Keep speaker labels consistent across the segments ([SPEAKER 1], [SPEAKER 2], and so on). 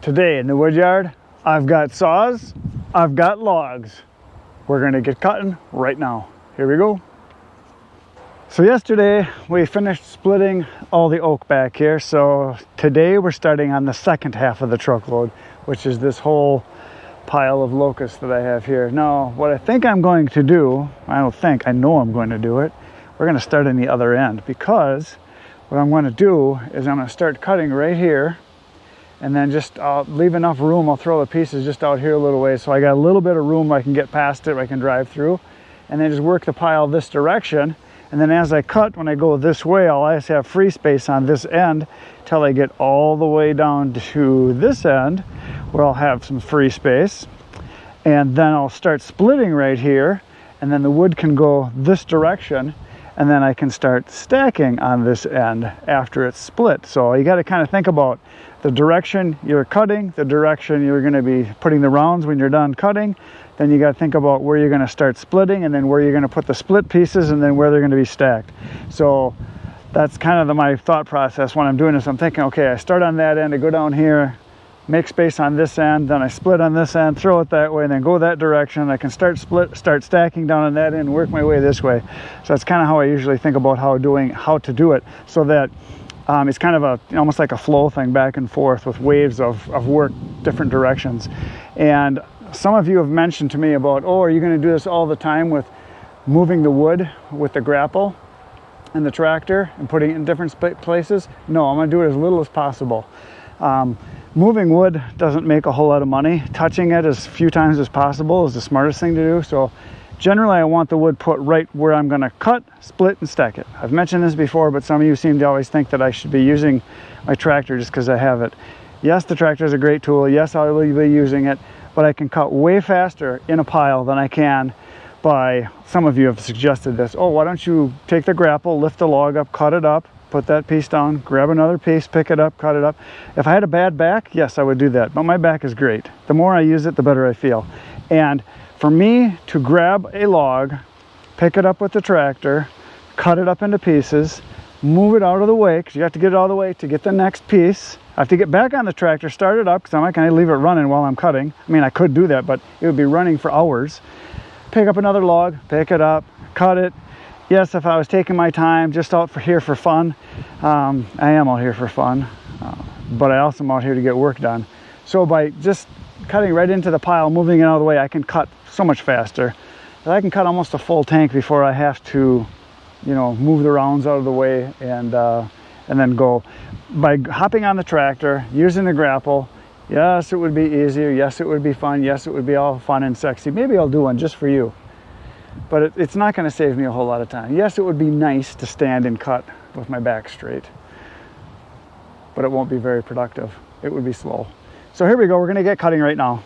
[SPEAKER 1] Today in the wood yard, I've got saws, I've got logs. We're gonna get cutting right now. Here we go. So yesterday we finished splitting all the oak back here. So today we're starting on the second half of the truckload, which is this whole pile of locusts that I have here. Now, what I think I'm going to do, I know I'm going to do it. We're gonna start on the other end, because what I'm gonna do is I'm gonna start cutting right here, and then just leave enough room. I'll throw the pieces just out here a little way, so I got a little bit of room where I can get past it, where I can drive through, and then just work the pile this direction. And then as I cut, when I go this way, I'll always have free space on this end till I get all the way down to this end, where I'll have some free space. And then I'll start splitting right here, and then the wood can go this direction, and then I can start stacking on this end after it's split. So you got to kind of think about the direction you're cutting, the direction you're going to be putting the rounds when you're done cutting. Then you got to think about where you're going to start splitting, and then where you're going to put the split pieces, and then where they're going to be stacked. So that's kind of my thought process when I'm doing this. I'm thinking, okay, I start on that end, I go down here, make space on this end, then I split on this end, throw it that way, and then go that direction. I can start stacking down on that end, and work my way this way. So that's kind of how I usually think about how to do it, so that it's kind of almost like a flow thing, back and forth with waves of work, different directions. And some of you have mentioned to me about, oh, are you going to do this all the time with moving the wood with the grapple and the tractor and putting it in different places? No, I'm going to do it as little as possible. Moving wood doesn't make a whole lot of money. Touching it as few times as possible is the smartest thing to do. So generally I want the wood put right where I'm going to cut, split, and stack it. I've mentioned this before, but some of you seem to always think that I should be using my tractor just because I have it. Yes, the tractor is a great tool. Yes, I will be using it, but I can cut way faster in a pile than I can by, some of you have suggested this, oh, why don't you take the grapple, lift the log up, cut it up, put that piece down, grab another piece, pick it up, cut it up. If I had a bad back, yes, I would do that, but my back is great. The more I use it, the better I feel. And for me to grab a log, pick it up with the tractor, cut it up into pieces, move it out of the way, because you have to get it out of the way to get the next piece. I have to get back on the tractor, start it up, because I'm not going to leave it running while I'm cutting. I mean, I could do that, but it would be running for hours. Pick up another log, pick it up, cut it. Yes, if I was taking my time just out here for fun, I am out here for fun, but I also am out here to get work done. So by just cutting right into the pile, moving it out of the way, I can cut so much faster. I can cut almost a full tank before I have to, move the rounds out of the way and then go. By hopping on the tractor, using the grapple, yes, it would be easier. Yes, it would be fun. Yes, it would be all fun and sexy. Maybe I'll do one just for you. But it's not going to save me a whole lot of time. Yes, it would be nice to stand and cut with my back straight, but it won't be very productive. It would be slow. So here we go. We're going to get cutting right now.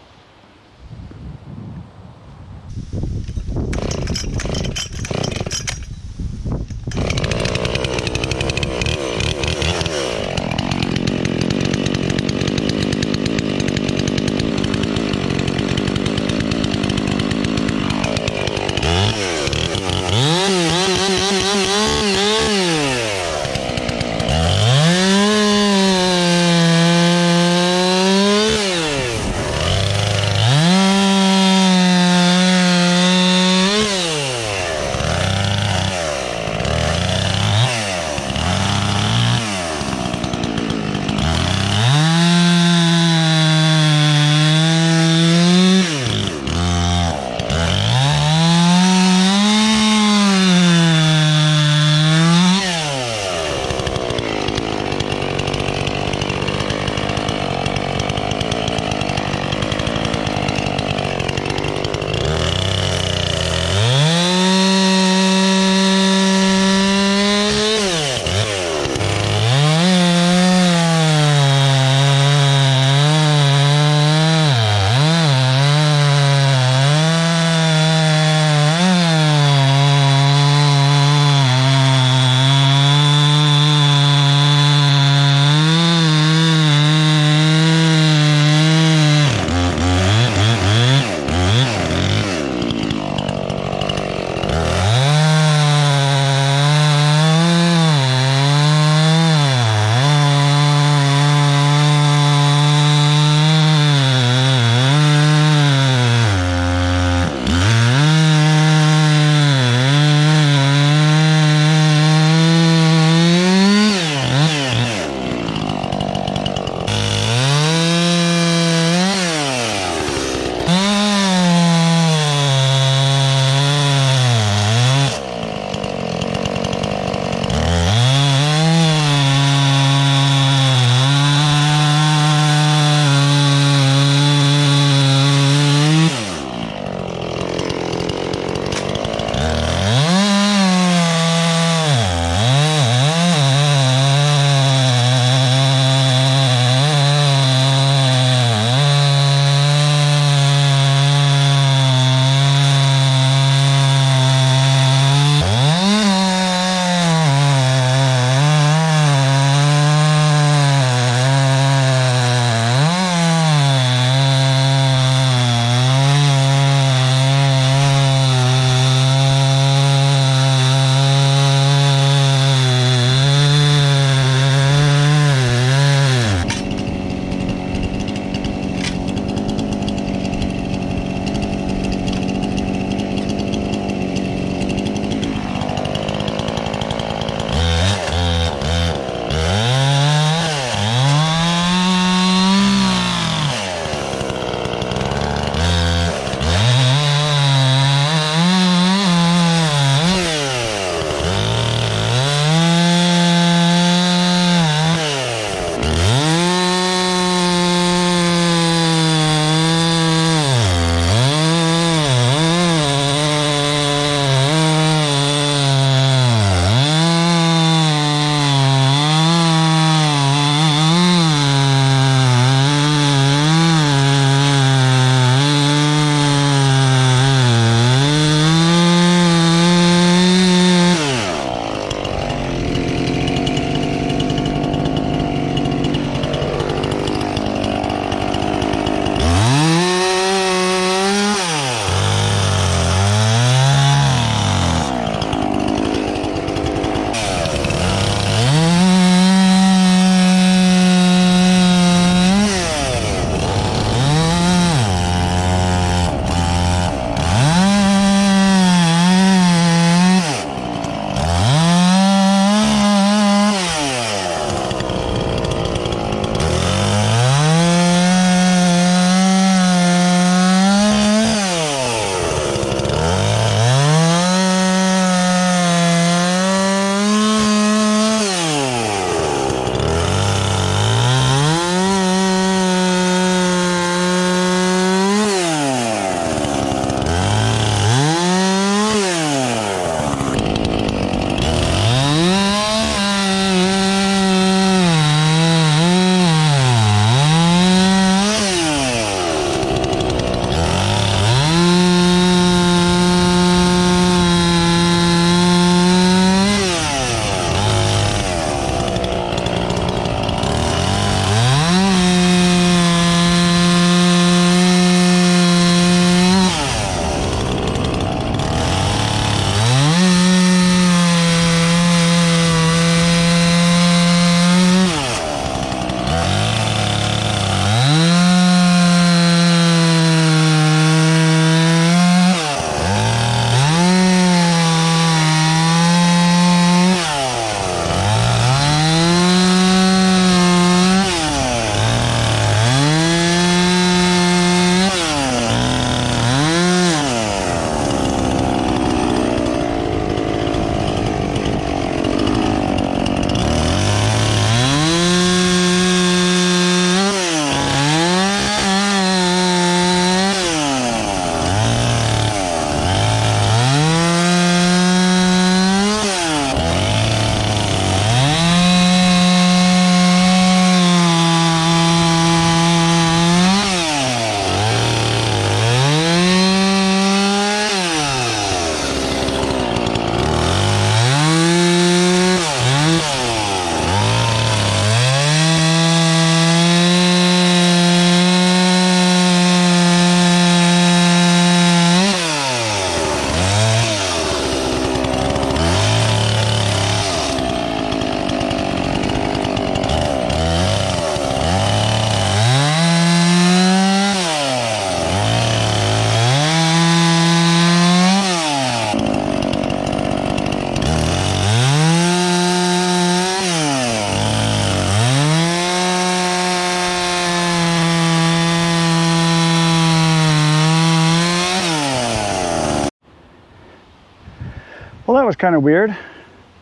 [SPEAKER 1] Well, that was kind of weird.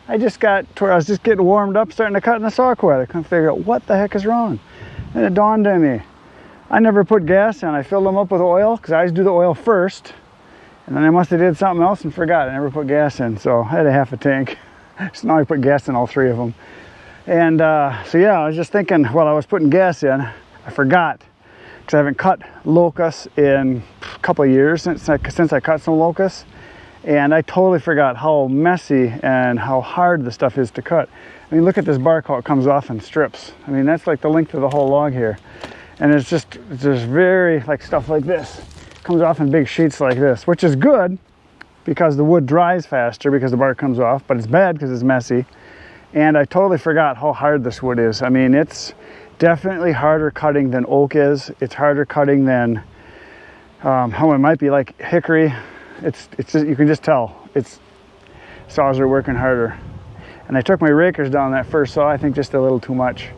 [SPEAKER 1] I just got to where I was just getting warmed up, starting to cut in the saw cord. I couldn't figure out what the heck is wrong. And it dawned on me. I never put gas in. I filled them up with oil because I always do the oil first. And then I must have did something else and forgot. I never put gas in. So I had a half a tank. So now I put gas in all 3 of them. And so yeah, I was just thinking while I was putting gas in, I forgot. Because I haven't cut locusts in a couple of years since I cut some locusts. And I totally forgot how messy and how hard the stuff is to cut. I mean, look at this bark, how it comes off in strips. I mean, that's like the length of the whole log here. And it's just very, like stuff like this. It comes off in big sheets like this, which is good because the wood dries faster because the bark comes off, but it's bad because it's messy. And I totally forgot how hard this wood is. I mean, it's definitely harder cutting than oak is. It's harder cutting than, how it might be like hickory. It's just, you can just tell saws are working harder. And I took my rakers down that first saw, I think just a little too much,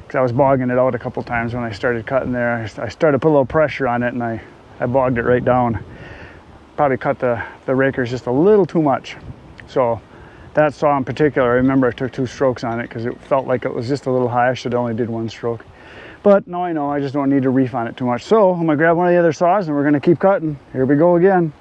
[SPEAKER 1] because I was bogging it out a couple times when I started cutting there. I started to put a little pressure on it and I bogged it right down. Probably cut the rakers just a little too much. So that saw in particular, I remember I took 2 strokes on it because it felt like it was just a little high. I should have only did 1 stroke. But now I know I just don't need to reef on it too much. So I'm gonna grab one of the other saws and we're gonna keep cutting. Here we go again.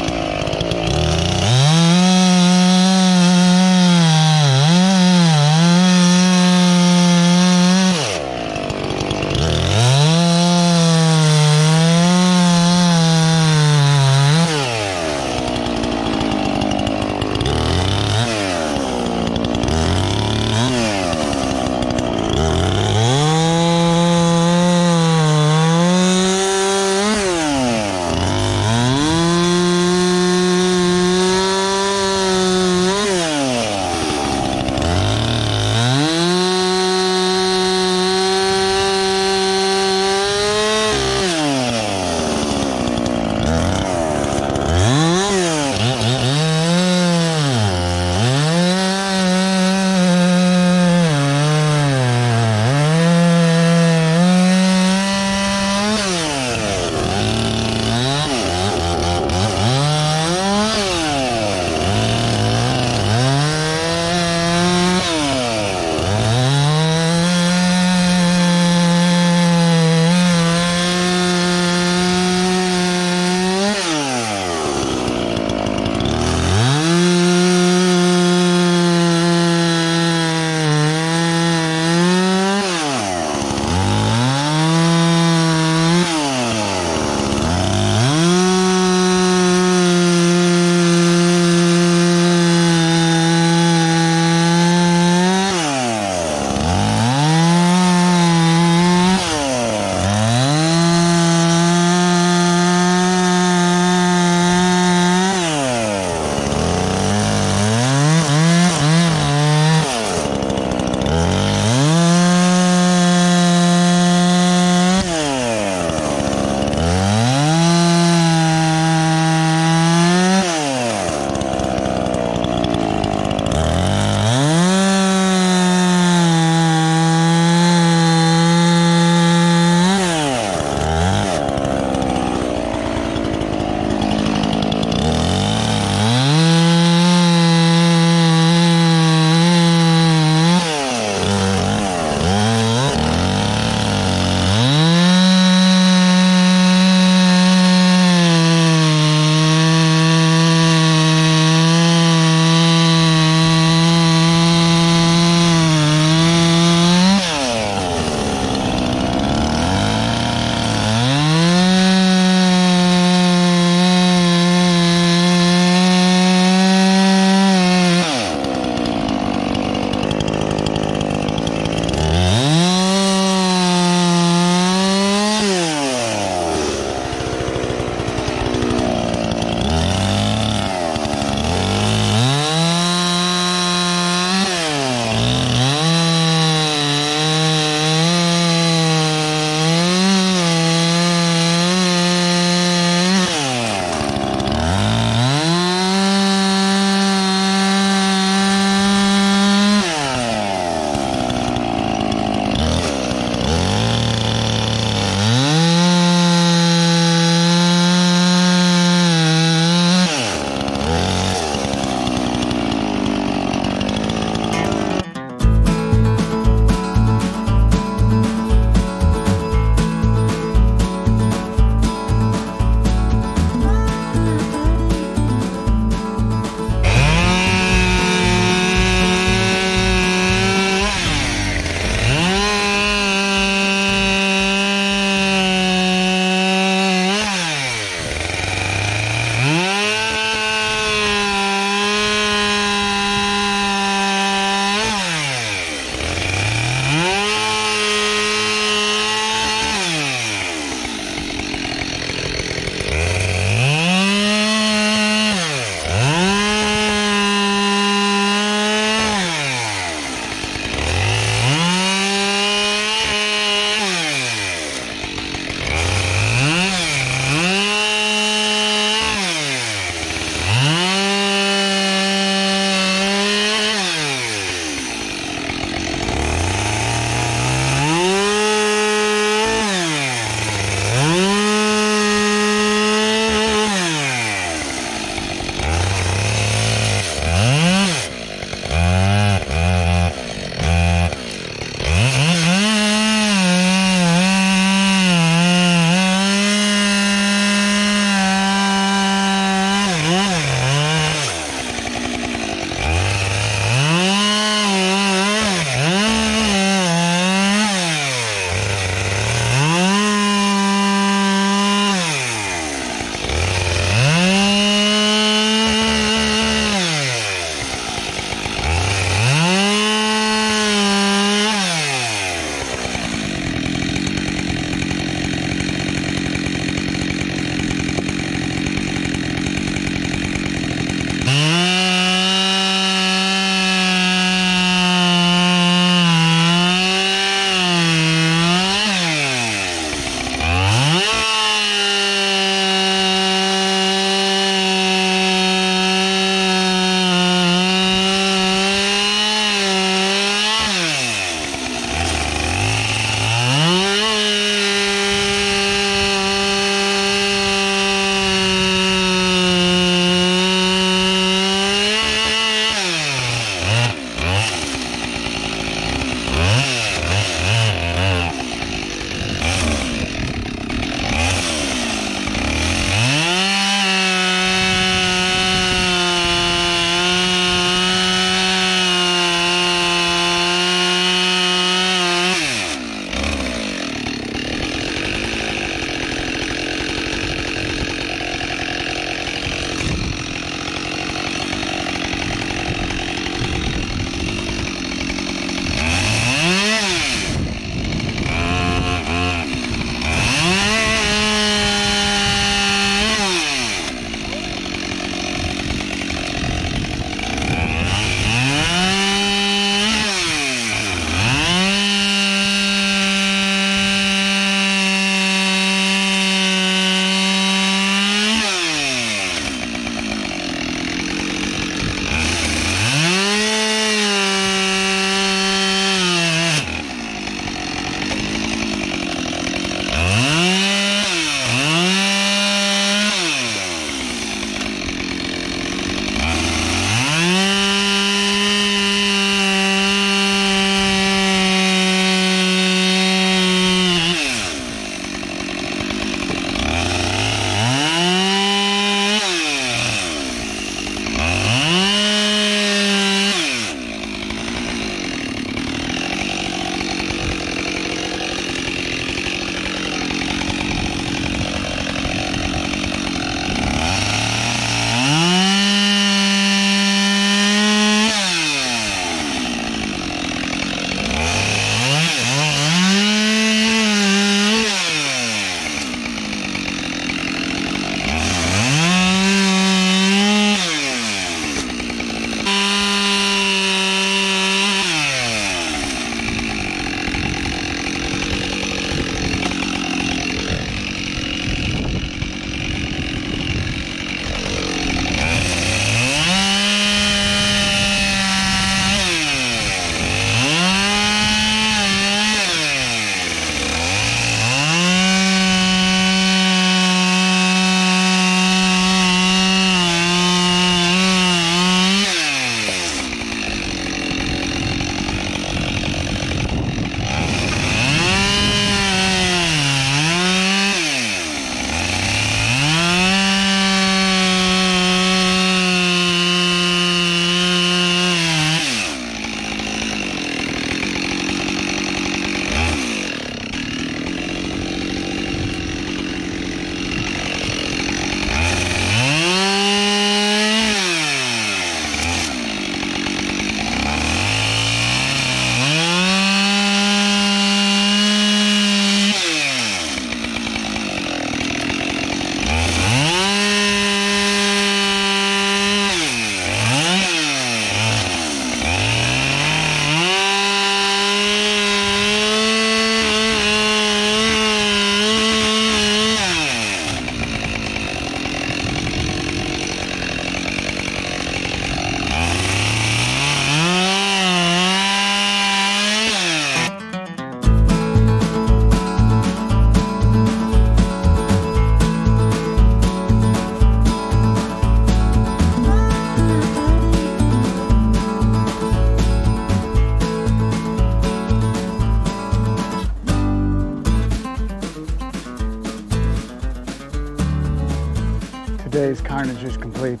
[SPEAKER 1] today's carnage is complete.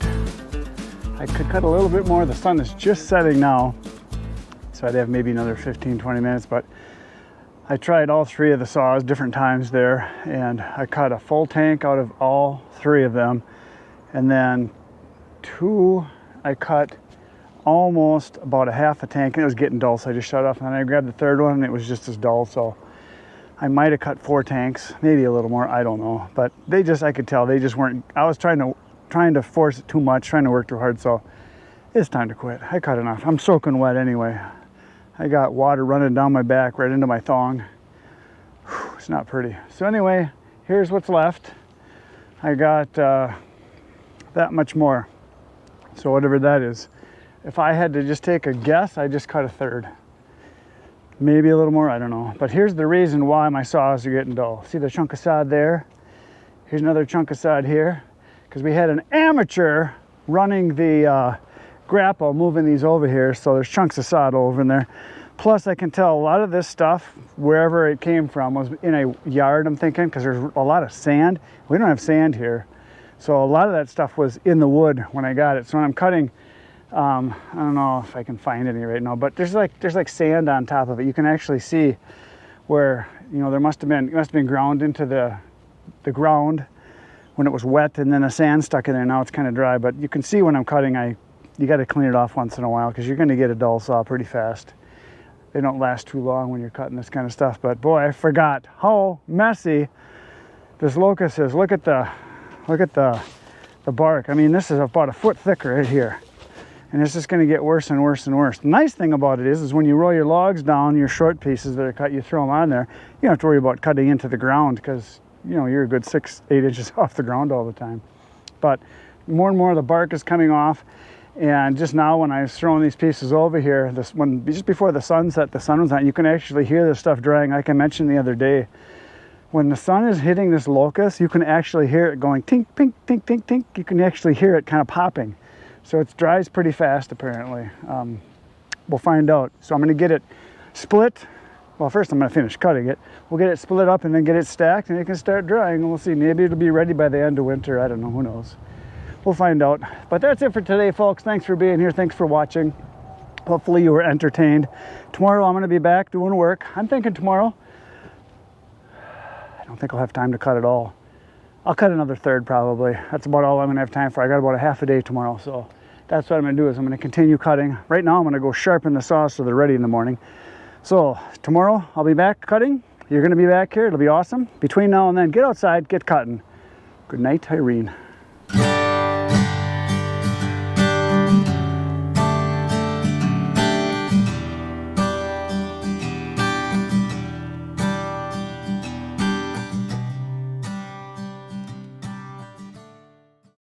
[SPEAKER 1] I could cut a little bit more. The sun is just setting now, so I'd have maybe another 15-20 minutes, but I tried all 3 of the saws different times there, and I cut a full tank out of all 3 of them, and then 2 I cut almost about a half a tank, and it was getting dull, so I just shut off, and then I grabbed the 3rd one and it was just as dull. So I might have cut 4 tanks, maybe a little more, I don't know, but they just, I could tell they just weren't. I was trying to force it too much, trying to work too hard, so it's time to quit. I cut enough. I'm soaking wet anyway. I got water running down my back right into my thong. Whew, it's not pretty. So anyway, here's what's left. I got that much more, so whatever that is. If I had to just take a guess, I just cut a 3rd. Maybe a little more, I don't know. But here's the reason why my saws are getting dull. See the chunk of sod there? Here's another chunk of sod here. Because we had an amateur running the grapple, moving these over here, so there's chunks of sod over in there. Plus I can tell a lot of this stuff, wherever it came from, was in a yard, I'm thinking, because there's a lot of sand. We don't have sand here. So a lot of that stuff was in the wood when I got it. So when I'm cutting, I don't know if I can find any right now, but there's like sand on top of it. You can actually see where, you know, it must have been ground into the ground when it was wet, and then the sand stuck in there. Now it's kind of dry, but you can see when I'm cutting, you got to clean it off once in a while, because you're going to get a dull saw pretty fast. They don't last too long when you're cutting this kind of stuff. But boy, I forgot how messy this locust is. Look at the bark. I mean, this is about a foot thick right here. And it's just going to get worse and worse and worse. The nice thing about it is when you roll your logs down, your short pieces that are cut, you throw them on there. You don't have to worry about cutting into the ground, because, you know, you're a good 6-8 inches off the ground all the time. But more and more of the bark is coming off. And just now when I was throwing these pieces over here, just before the sun set, the sun was on, you can actually hear this stuff drying. Like I mentioned the other day, when the sun is hitting this locust, you can actually hear it going tink, tink, tink, tink, tink. You can actually hear it kind of popping. So it dries pretty fast, apparently. We'll find out. So I'm going to get it split. Well, first I'm going to finish cutting it. We'll get it split up and then get it stacked, and it can start drying. And we'll see. Maybe it'll be ready by the end of winter. I don't know. Who knows? We'll find out. But that's it for today, folks. Thanks for being here. Thanks for watching. Hopefully you were entertained. Tomorrow I'm going to be back doing work. I'm thinking tomorrow, I don't think I'll have time to cut it all. I'll cut another 3rd probably. That's about all I'm going to have time for. I got about a half a day tomorrow, so that's what I'm going to do. Is I'm going to continue cutting. Right now I'm going to go sharpen the saws so they're ready in the morning. So tomorrow I'll be back cutting. You're going to be back here. It'll be awesome. Between now and then, get outside, get cutting. Good night, Irene.